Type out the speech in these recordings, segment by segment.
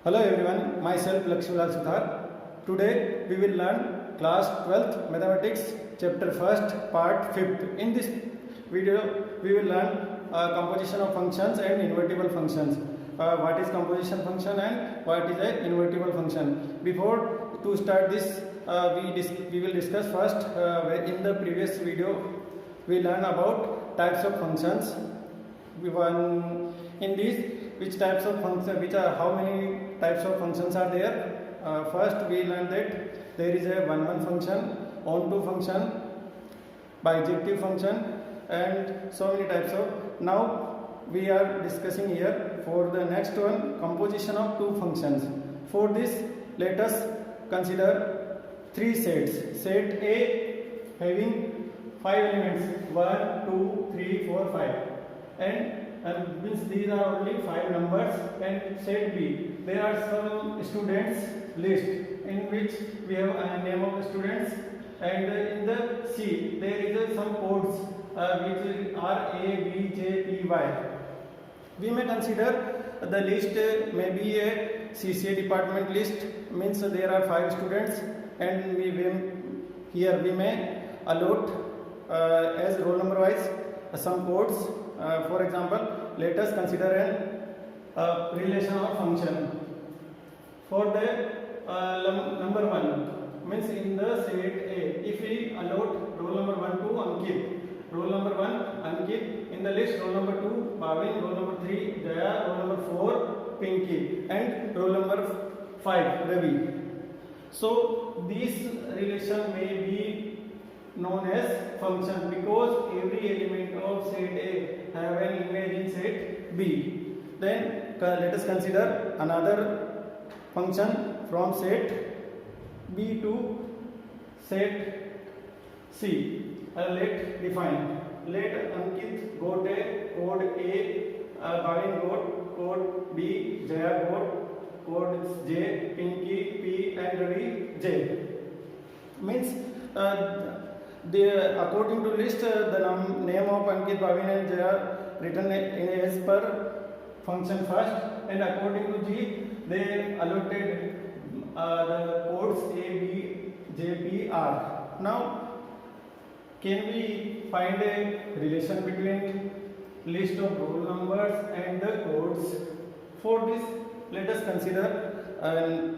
Hello everyone, myself Lakshmilal Sudhar. Today we will learn class 12th mathematics chapter 1st part 5th. In this video we will learn composition of functions and invertible functions. What is composition function and what is an invertible function. Before to start this we will discuss first in the previous video we learn about types of functions. In these which types of functions, how many types of functions are there. First we learned that there is a one function, onto function, bijective function, and so many types of. Now we are discussing here for the next one, composition of two functions. For this let us consider three sets. Set A having 5 elements, 1 2 3 4 5, and means these are only 5 numbers. And set B, there are some students list in which we have a name of the students, and in the C there is some codes which are A, B, J, P, Y. We may consider the list may be a CCA department list, means there are 5 students, and here we may allot as roll number wise some codes. For example, let us consider an relation of function. For the number 1, means in the set A, if we allot roll number 1 to Ankit, roll number 1 Ankit, in the list roll number 2 Bhavin, roll number 3 Jaya, roll number 4 Pinky, and roll number 5 Ravi. So this relation may be known as function because every element of set A have an image in set B. Then let us consider another function from set B to set C. Let define. Let Ankit got a code A, Bhavin got code B, Jaya got code J, Pinky P, and Ravi J. Means according to list the name of Ankit, Bhavin, and Jaya written in as per function first, and according to G they allotted the codes A, B, J, P, R. Now can we find a relation between list of roll numbers and the codes? For this let us consider a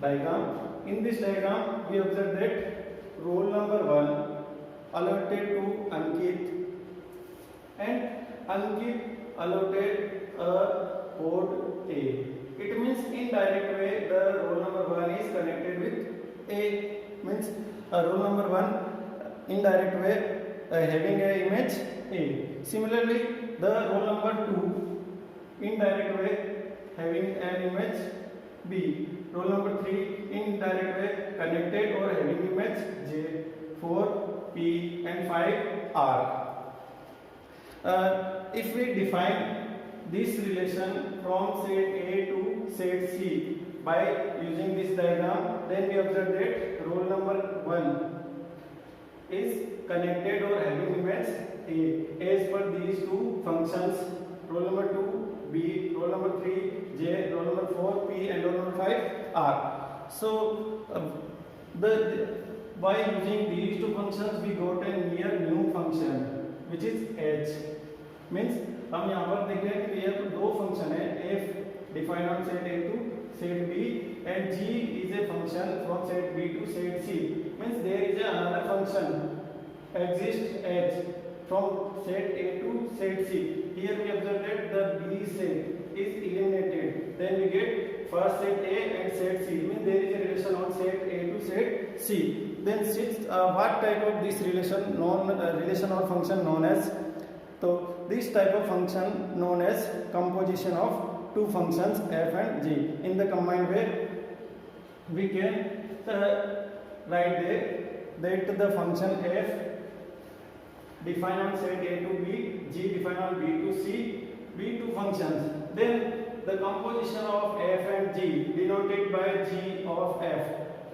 diagram. In this diagram we observe that roll number 1 allotted to Ankit, and Ankit allotted a code A. It means in direct way the roll number 1 is connected with A, means roll number 1 in direct way having a image A. Similarly the roll number 2 in direct way having an image B. Roll number 3 in direct way connected or having image J, 4 P, and 5 R. If we define this relation from set A to set C by using this diagram, then we observe that roll number 1 is connected or having image A as per these two functions, roll number 2 B, roll number 3 J, roll number 4 P, and roll number 5 R. So by using these two functions we got a new function which is H. Means हम यहाँ पर देख रहे हैं कि ये दो function है, F defined on set A to set B, and G is a function from set B to set C. Means there is another function exists H from set A to set C. Here we observe that the B set is eliminated. Then we get first set A and set C. Means there is a relation on set A to set C. Then what type of this relation relation or function known as? So this type of function known as composition of two functions F and G. In the combined way we can write that the function F define on set A to B, G define on B to C, be two functions. Then the composition of F and G denoted by G of F.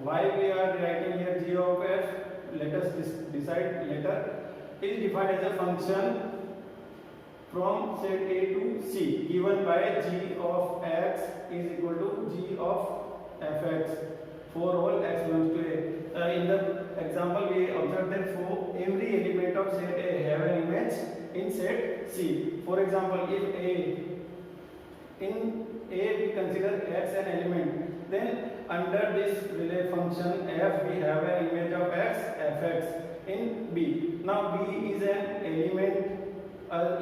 Why we are writing here G of F? Let us decide later. Is defined as a function from set A to C given by g of x in A we consider x an element, then under this relay function f we have an image of x, fx in B. Now B is an element.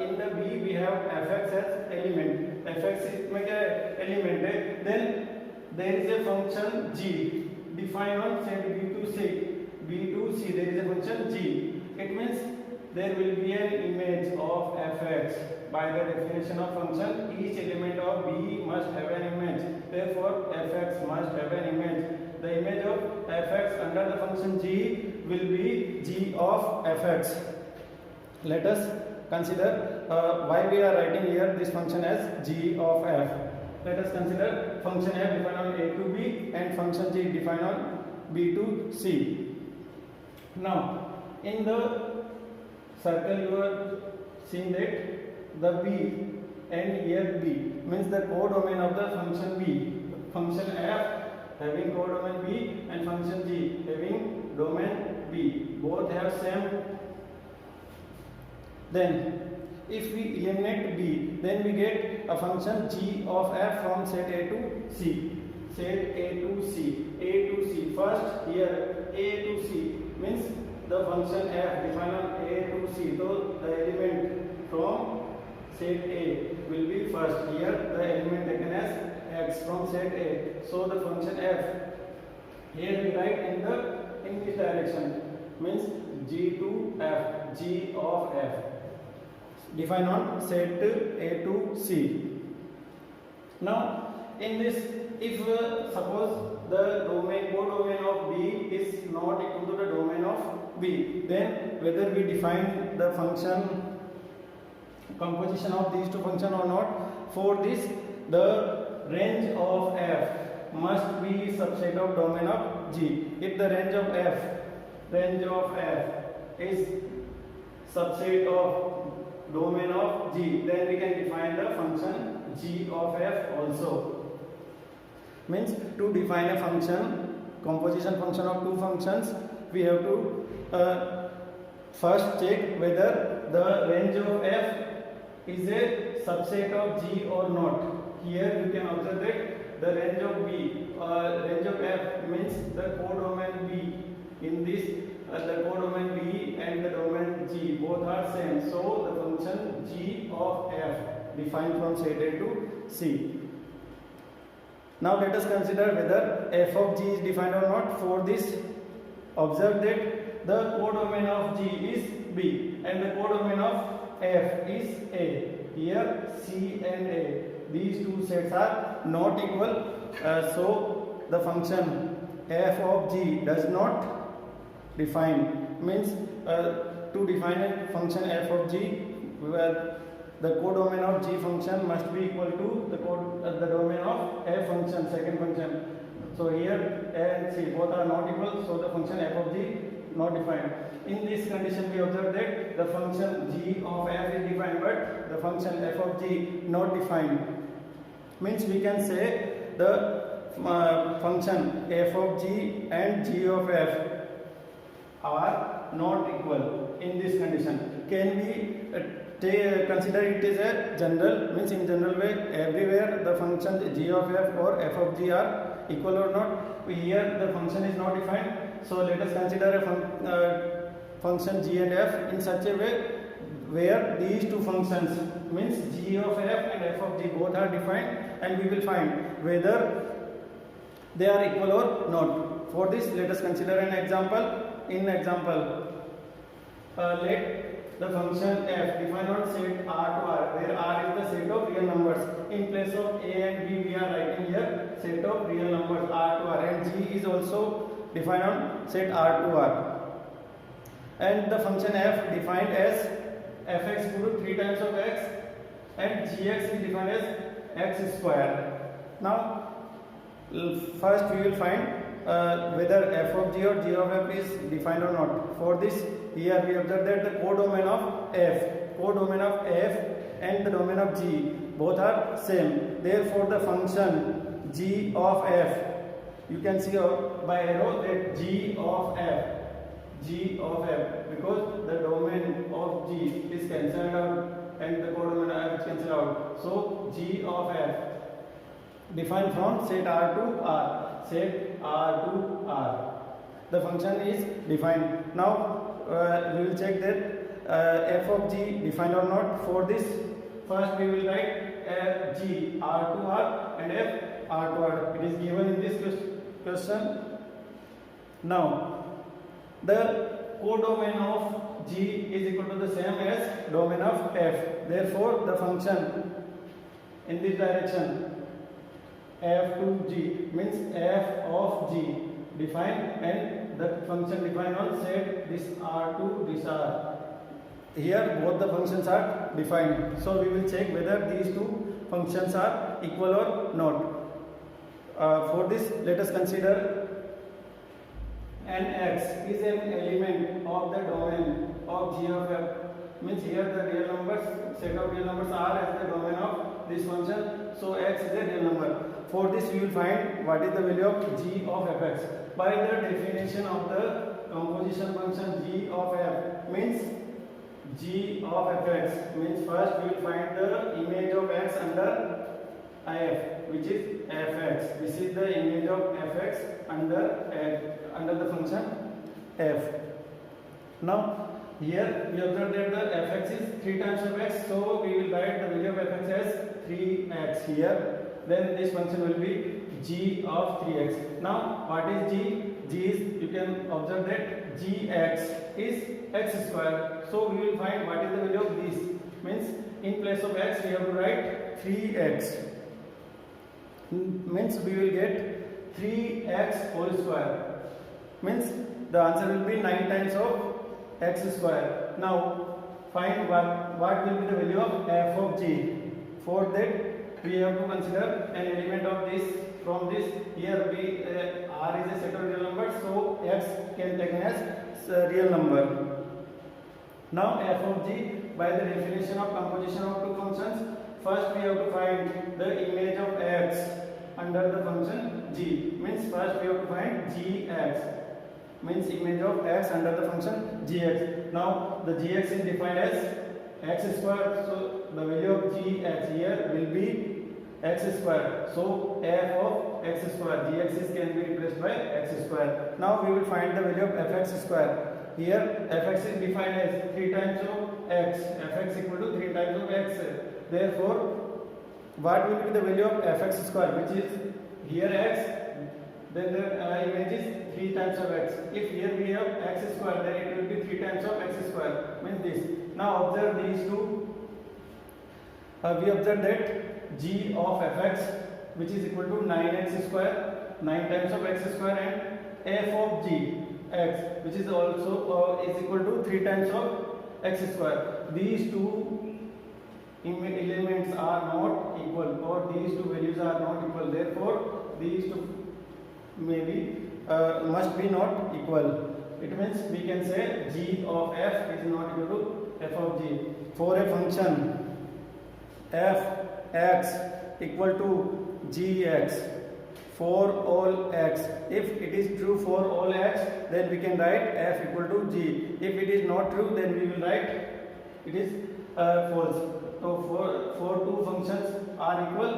In the B we have fx as element. Fx is like a element. Then there is a function g defined on set B to C. B to C there is a function g. It means there will be an image of fx. By the definition of function, each element of B must have an image. Therefore, fx must have an image. The image of fx under the function g will be g of fx. Let us consider why we are writing here this function as g of f. Let us consider function f defined on A to B and function g defined on B to C. Now, in the circle you are seeing that the B and here B means the codomain of the function B. Function f having codomain B and function g having domain B. Both have same. Then if we eliminate B, then we get a function g of f from set A to C. Set A to C. A to C. First here A to C means the function f defined on A to C. So the element from set A will be first. Here the element taken as x from set A. So the function f here we write in this direction means g to f, g of f defined on set A to C. Now in this, if suppose the codomain of B is not equal to the domain of B, then whether we define the function composition of these two functions or not, for this the range of f must be subset of domain of G. If the range of f is subset of domain of G, then we can define the function g of f also. Means to define a function, composition function of two functions, we have to first check whether the range of f is a subset of G or not. Here you can observe that the range of range of f means the codomain B. In this, the codomain B and the domain G both are same. So the function g of f defined from set A to C. Now let us consider whether f of g is defined or not. For this, observe that the codomain of g is B and the codomain of f is A. Here C and A, these two sets are not equal. So the function f of g does not define. Means to define a function f of g, where the codomain of g function must be equal to the domain of f function, second function. So here A and C both are not equal, so the function f of g not defined. In this condition we observe that the function g of f is defined but the function f of g not defined. Means we can say the function f of g and g of f are not equal. In this condition, can we consider it as a general, means in general way everywhere the function g of f or f of g are equal or not? Here the function is not defined, so let us consider a function g and f in such a way where these two functions means g of f and f of g both are defined, and we will find whether they are equal or not. For this, let us consider an example. In example, let the function f defined on set R to R, where R is the set of real numbers. In place of a and b, we are writing here set of real numbers R to R, and g is also defined on set R to R. And the function f defined as fx equal to 3 times of x, and gx is defined as x square. Now, first we will find whether f of g or g of f is defined or not. For this, here we observe that the codomain of f and the domain of g both are same. Therefore, the function g of f, you can see by arrow that g of f, because the domain of g is cancelled out and the codomain of f is cancelled out. So g of f defined from set R to R. Set R to R. The function is defined. Now we will check that f of g defined or not. For this, first we will write g R to R and f R to R. It is given in this question. Now the codomain of g is equal to the same as domain of f. Therefore, the function in this direction f to g means f of g defined, and the function defined on set this R to this R. Here both the functions are defined. So we will check whether these two functions are equal or not. For this, let us consider an x is an element of the domain of g of f. Means here the real numbers, set of real numbers are as the domain of this function. So x is a real number. For this, we will find what is the value of g of fx by the definition of the composition function g of f. Means g of fx means first we will find the image of x under if, which is fx. This is the image of fx under the function f. Now here we observe that the fx is 3 times of x, so we will write the value of fx as 3x here. Then this function will be g of 3x. Now what is g? G is, you can observe that gx is x square. So we will find what is the value of this. Means in place of x we have to write 3x. Means we will get 3x whole square. Means the answer will be 9 times of x square. Now find what will be the value of f of g. For that we have to consider an element of this. From this, here we r is a set of real numbers, so x can taken as real number. Now f of g, by the definition of composition of two functions, first we have to find the image of x under the function g. Means first we have to find gx. Means image of x under the function gx. Now the gx is defined as x square, so the value of gx here will be x square. So f of x square, gx can be replaced by x square. Now we will find the value of fx square. Here fx is defined as 3 times of x. Fx equal to 3 times of x. Therefore, what will be the value of fx square, which is here x, then the image is 3 times of x. If here we have x square, then it will be 3 times of x square. Means this. Now observe these two. We observe that g of fx, which is equal to 9x square, 9 times of x square, and f of g x, which is also is equal to 3 times of x square. These two elements are not equal, or these two values are not equal. Therefore, these two must be not equal. It means we can say g of f is not equal to f of g. For a function f x equal to gx for all x, if it is true for all x, then we can write f equal to g. If it is not true, then we will write it is false. So for two functions are equal,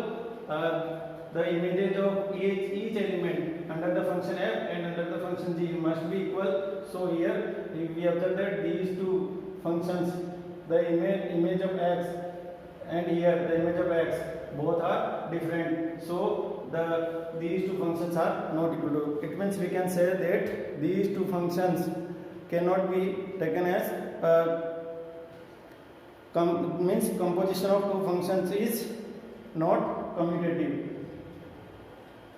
the images of each element under the function f and under the function g must be equal. So here we observe that these two functions, the image of x and here the image of x, both are different. So these two functions are not equal to. It means we can say that these two functions cannot be taken as means composition of two functions is not commutative.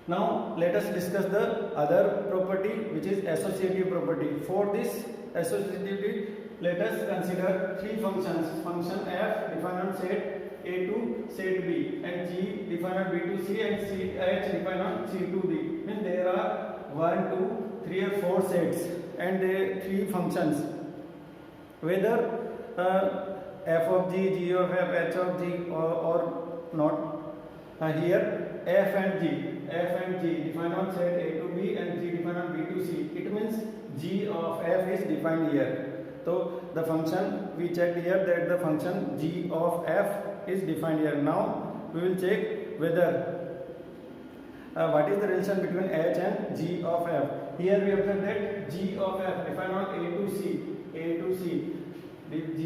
Now let us discuss the other property, which is associative property. For this associativity, let us consider three functions. Function f defined on set a to set b, and g defined on b to c, and h defined on c to d. Means there are 1, 2, 3 or 4 sets and three functions. Whether f of g, g of f, h of g or not. Here f and g defined on set a to b and g defined on b to c. It means g of f is defined here. So the function we checked here that the function g of f is defined here. Now we will check whether what is the relation between h and g of f? Here we observe that g of f defined on a to c, g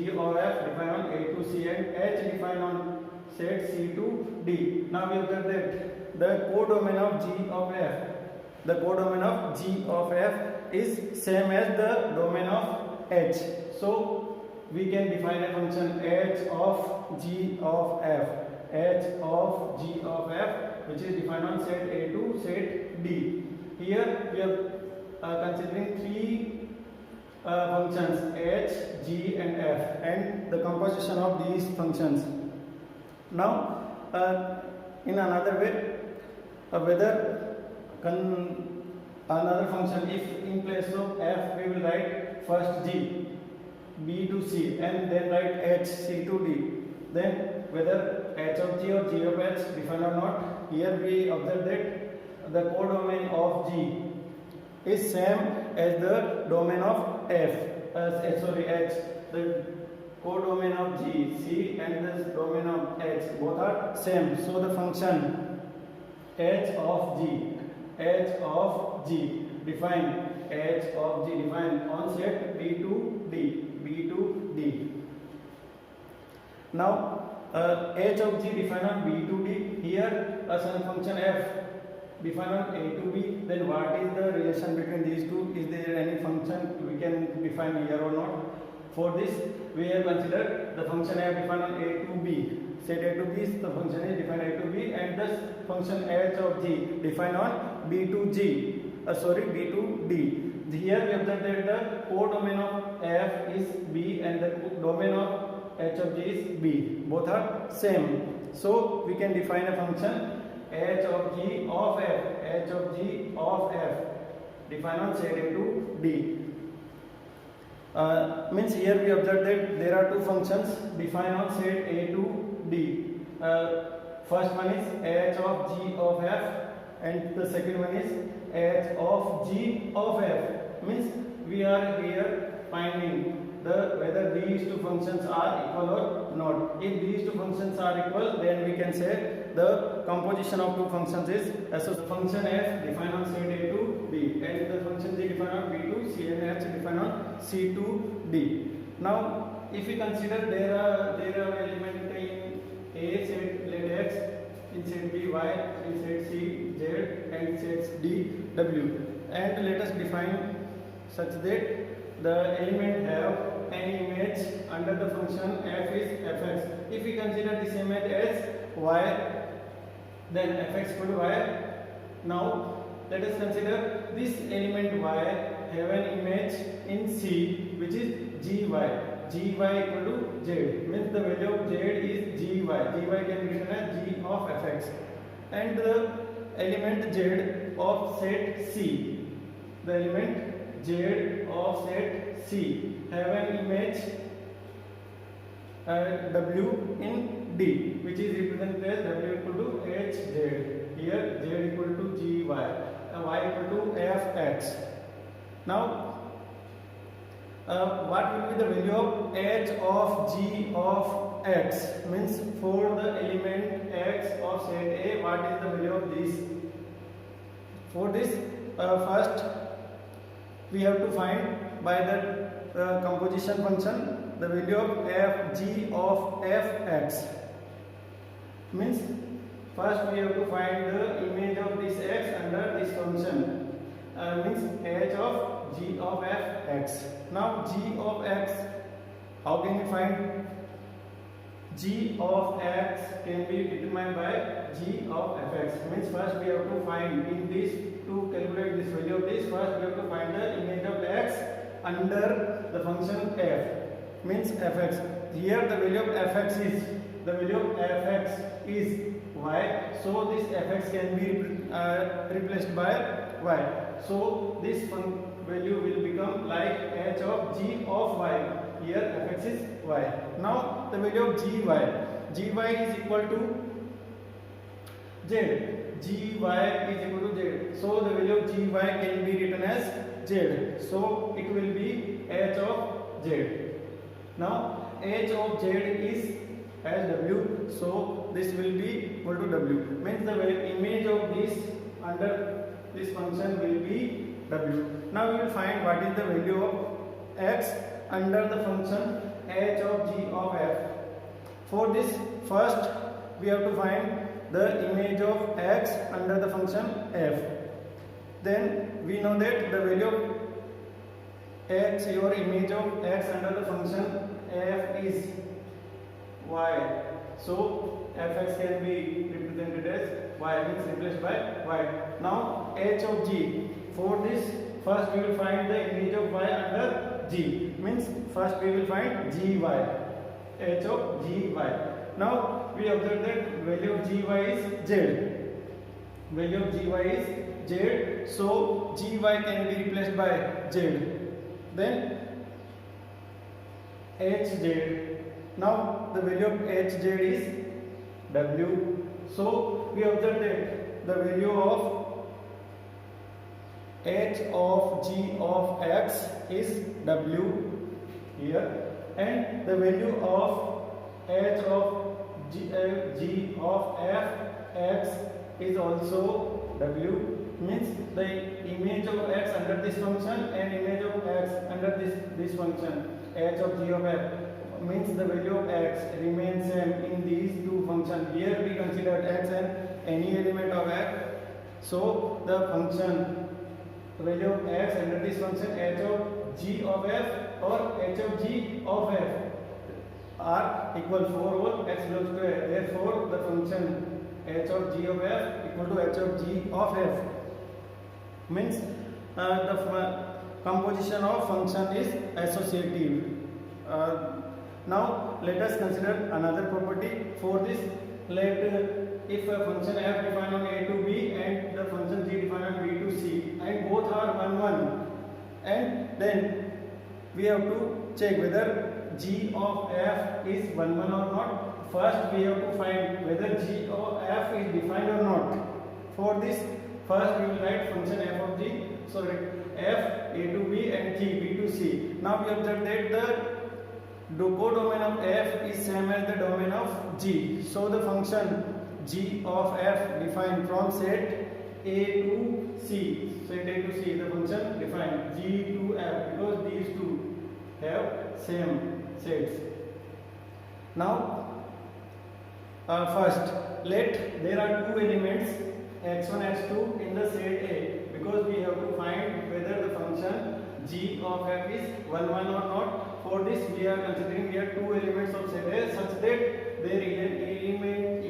of f defined on a to c, and h defined on set c to d. Now we observe that the codomain of g of f, is same as the domain of h. So we can define a function h of g of f, which is defined on set a to set d. Here we are considering three functions h, g and f, and the composition of these functions. Now in another way, whether another function, if in place of f we will write first g, b to c, and then write h, c to d, then whether h of g or g of h defined or not, here we observe that the codomain of g is same as the domain of f, h. The codomain of g, c, and the domain of h both are same. So the function h of g defined on set b to d. Now h of g defined on b to d. Here a certain function f defined on a to b. Then what is the relation between these two? Is there any function we can define here or not? For this we have considered the function f defined on a to b. Set a to b, the function is defined a to b, and thus function h of g defined on b to d. Here we observe that the codomain of f is b and the domain of h of g is b. Both are same. So we can define a function h of g of f defined on set a to d. Means here we observe that there are two functions defined on set a to d. First one is h of g of f, and the second one is h of g of f. Means we are here finding whether these two functions are equal or not. If these two functions are equal, then we can say the composition of two functions is so function f defined on set a to b, and the function g defined on b to c, and h defined on c to d. Now if we consider there are element in a set let x, in set b y, in set c z, and set d w, and let us define such that the element have an image under the function f is fx. If we consider this image as y, then fx equal to y. Now let us consider this element y have an image in C, which is gy equal to z, means the value of z is gy can be written as g of fx, and the element z of set C, the element z of set C have an image w in D, which is represented as w equal to hz. Here z equal to gy, y equal to fx. Now what will be the value of h of g of x? Means for the element x of set A, what is the value of this? For this, first we have to find by the composition function the value of f g of fx. Means first we have to find the image of this x under this function, means h of g of fx. Now g of x, how can we find? G of x can be determined by g of fx. Means first we have to find in this, to calculate this value of this, first we have to find the image of x under the function f, means fx. Here the value of fx is y, so this fx can be replaced by y. So this value will become like h of g of y. Here fx is y. Now the value of gy is equal to z. Gy is equal to z. So the value of gy can be written as z. So it will be h of z. Now h of z is as w. So this will be equal to w. Means the image of this under this function will be w. Now we will find what is the value of x under the function h of g of f. For this, first we have to find the image of x under the function f. Then we know that the value of x, your image of x under the function f is y. So fx can be represented as y, means replaced by y. Now h of g. For this, first we will find the image of y under g. Means first we will find gy. H of gy. Now we observe that value of gy is z. Value of gy is z. So gy can be replaced by z. Then hz. Now the value of hz is w. So we observe that the value of h of g of x is w here, and the value of h of g of f x is also w. Means the image of x under this function and image of x under this function h of g of f, means the value of x remains same in these two functions. Here we considered x and any element of x. So the function value of x under this function h of g of f or h of g of f are equal 4 over x whole square. Therefore the function h of g of f equal to h of g of f. Means the composition of function is associative. Now let us consider another property. For this, let if a function f defined on a to b and the function g defined on b to c, and both are 1 1, and then we have to check whether g of f is 1 1 or not. First we have to find whether g of f is defined or not. For this, first we will write function f of g. So f a to b and g b to c. Now we observe that the codomain of f is same as the domain of g. So the function g of f defined from set a to c. Set a to c, the function defined g to f, because these two have same sets. Now first let there are two elements x1 x2 in the set A, because we have to find whether the function g of f is 1 1 or not. For this we are considering here two elements of set A such that their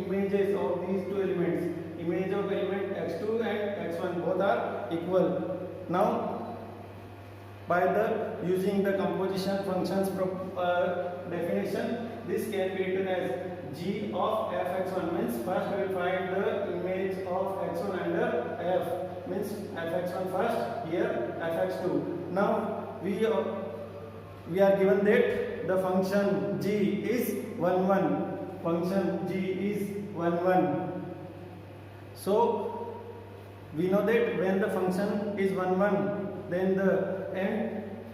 images of these two elements, image of element x2 and x1, both are equal. Now by the using the composition functions definition, this can be written as g of fx1. Means first we will find the image of x1 under f, means fx1 first, here fx2. Now we are given that the function g is 1 1. Function g is 1 1. So we know that when the function is 1 1, then the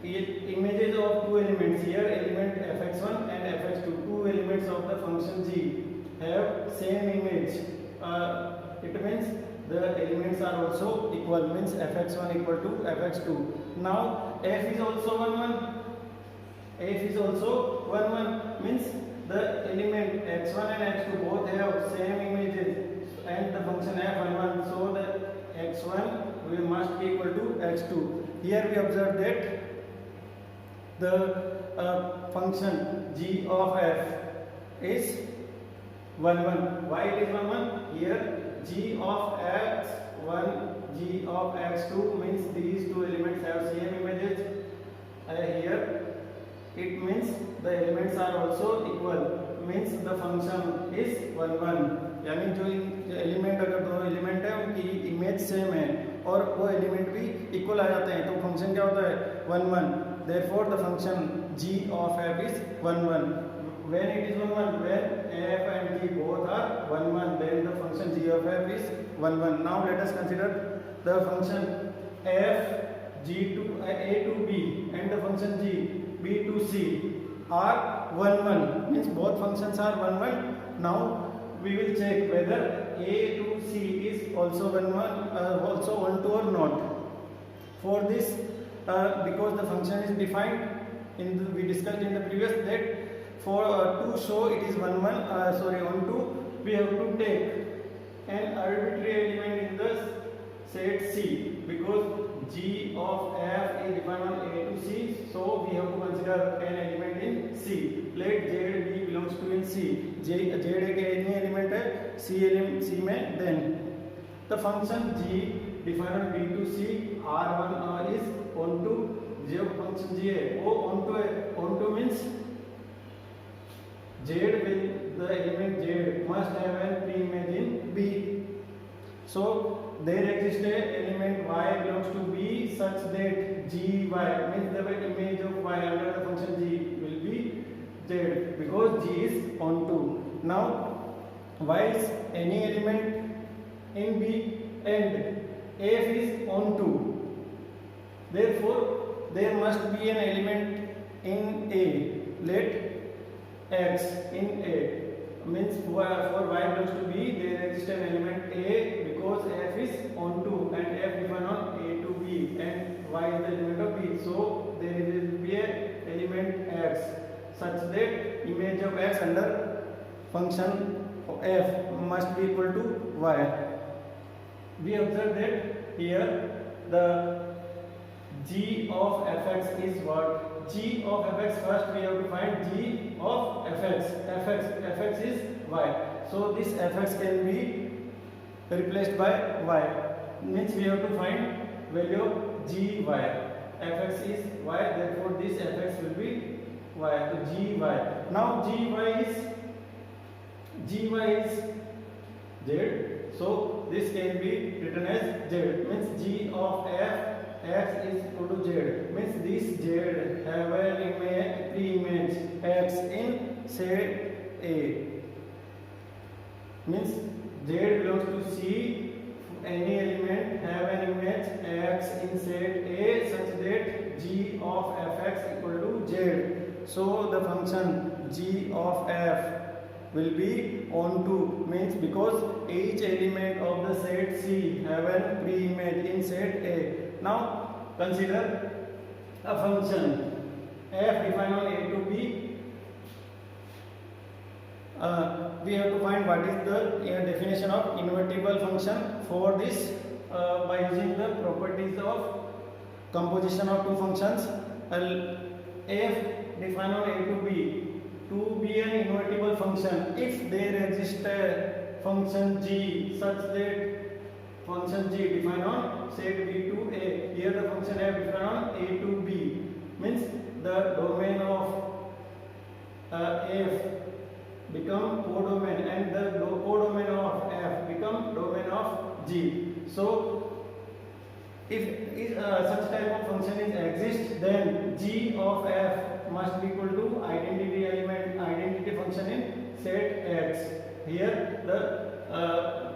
images of two elements, here element fx1 and fx2, two elements of the function g have same image. It means the elements are also equal, means fx1 equal to fx2. Now f is also 1 1. F is also 1 1, means the element x1 and x2 both have same images and the function f 1 1. So the x1 will must be equal to x2. Here we observe that the function g of f is 1 1. Why it is 1 1? Here g of x1, g of x2 means these two elements have same images. Here it means the elements are also equal, means the function is 1 1. यानी जो element, अगर दोनों element है उनकी image same है और वो element भी इक्वल आ जाते हैं, तो फंक्शन क्या होता है 1 1. Therefore the function g of f is 1 1. When it is 1 1, when f and g both are 1 1, then the function g of f is 1 1. Now let us consider the function f g to a to b and the function g b to c are 1 1, means both functions are 1 1. Now we will check whether a to c is also also 1 2 or not. For this, because the function is defined we discussed in the previous that for to show it is 1 2, we have to take an arbitrary element in the set C, because G of f is defined on A to C, so we have to consider an element in C. Let Z B belongs to in C. Z एक element है C में, then the function G defined on B to C R1 is onto, जो function G है वो onto means Z will the element Z must have an pre-image in B. So there exists a element y belongs to B such that G y means the image of y under the function G will be Z, because G is onto. Now y is any element in B and f is onto, therefore there must be an element in A. Let x in A means for y belongs to B there exists an element A, because f is onto and f defined on A to B and y is the element of B, so there will be a element x such that image of x under function f must be equal to y. We observe that here the g of fx is what? G of fx, first we have to find g of fx is y, so this fx can be replaced by y, means we have to find value of gy. Fx is y, therefore this fx will be y, so gy. Now gy is z, so this can be written as z, means g of f x is equal to z, means this z have an pre-image x in set A, means z belongs to C, any element have an image x in set A such that g of fx equal to z, so the function g of f will be onto, means because each element of the set C have a pre-image in set A. Now consider a function f defined on A to B. We have to find what is the definition of invertible function. For this, by using the properties of composition of two functions, f defined on A to be an invertible function if there exists a function g such that function g defined on set B to A. Here the function f defined on A to B, means the domain of f become codomain and the codomain of f become domain of G. So if such type of function is exist, then G of f must be equal to identity function in set X. Here the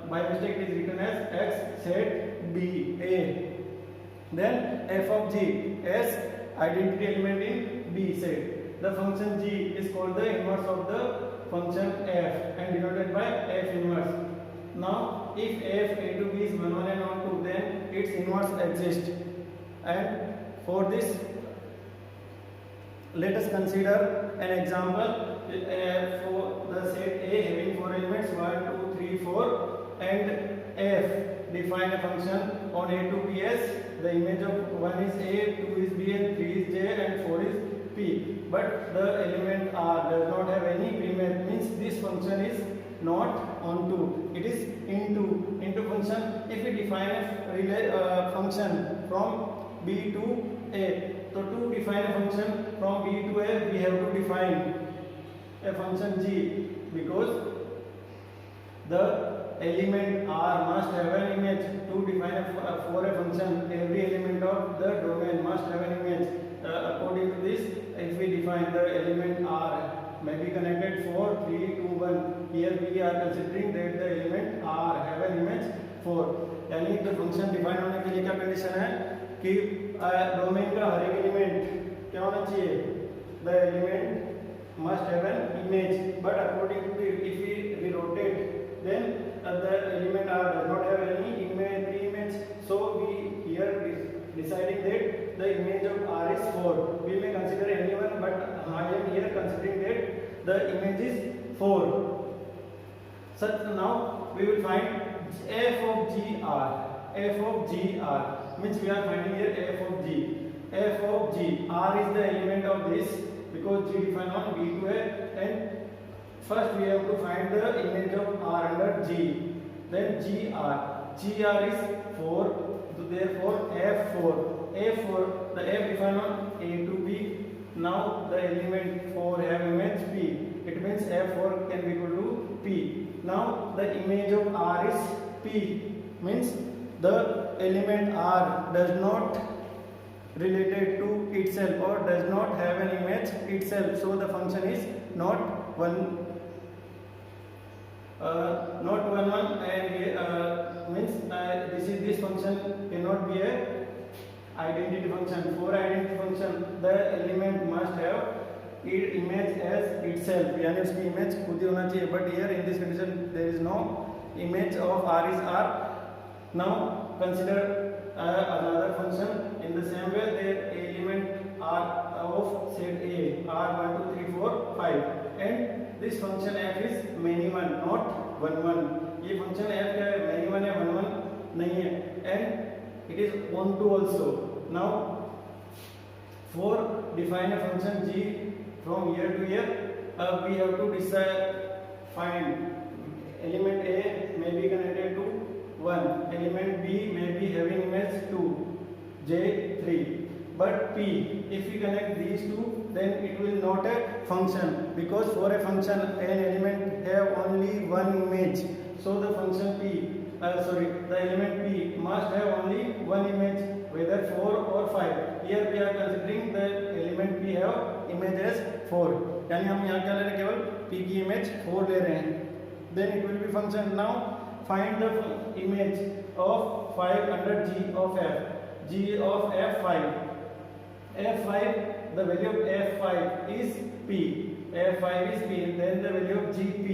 by mistake is written as X set B A. Then f of G as identity element in B set. The function G is called the inverse of the function f and denoted by f inverse. Now if f A to B is 1 1 and 1 2, then its inverse exists, and for this let us consider an example for the set A having 4 elements 1 2 3 4 and f define a function on A to B as the image of 1 is A, 2 is B and 3 is J and 4 is P, but the element R does not have any pre-image, means this function is not onto, it is into function. If we define a function from B to A, so to define a function from B to A, we have to define a function G, because the element R must have an image. To define for a function, every element of the domain must have an image. According to this, if we define the element R may be connected 4 3 2 1, here we are considering that the element R have an image 4, यानी तो function define होने के लिए क्या condition है कि domain का हर एक एलिमेंट क्या होना चाहिए, the element must have an image, but according to the, if we rotate, then the element R does not have any the image is 4. Such now we will find f of g r. F of g r means we are finding here f of g. F of g r is the element of this because g defined on V2a, and first we have to find the image of r under g. Then gr is 4, so therefore f4. A4, the f defined on A to B. Now the element 4 have image p. It means f4 can be equal to p. Now the image of r is p, means the element r does not related to itself or does not have an image itself. So the function is not one. Not one and means this function cannot be a identity function. For identity function the element must have its image as itself, यानी उसकी image खुद ही होना चाहिए. But here in this condition there is no image of r is r. Now consider another function in the same way. The element r of set A r 1 2 3 4 5 and this function f is many one, not one one. ये function f क्या है, many one है, one one नहीं है, and it is on to also. Now for define a function g from here to here, we have to decide find element A may be connected to 1, element B may be having image 2, J 3. But P, if we connect these two, then it will not a function, because for a function an element have only one image. So the function P, the element P must have only one image, whether 4 or 5. Here we are considering the element P have image as 4. यानी हम यहाँ क्या ले रहे हैं, केवल P की image 4 ले रहे हैं. Then it will be function. Now find the image of 5 under G of f. G of f5. f5, the value of f5 is p. f5 is p. Then the value of gp.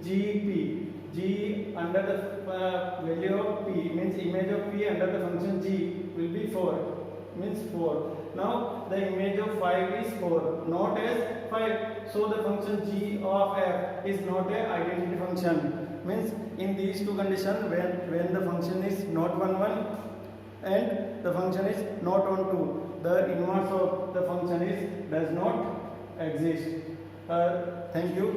G under the value of p means image of p under the function g will be 4, means 4. Now the image of 5 is 4, not as 5. So the function g of f is not a identity function. Means in these two conditions, when the function is not 1 1 and the function is not on 2, the inverse of the function is does not exist. Thank you.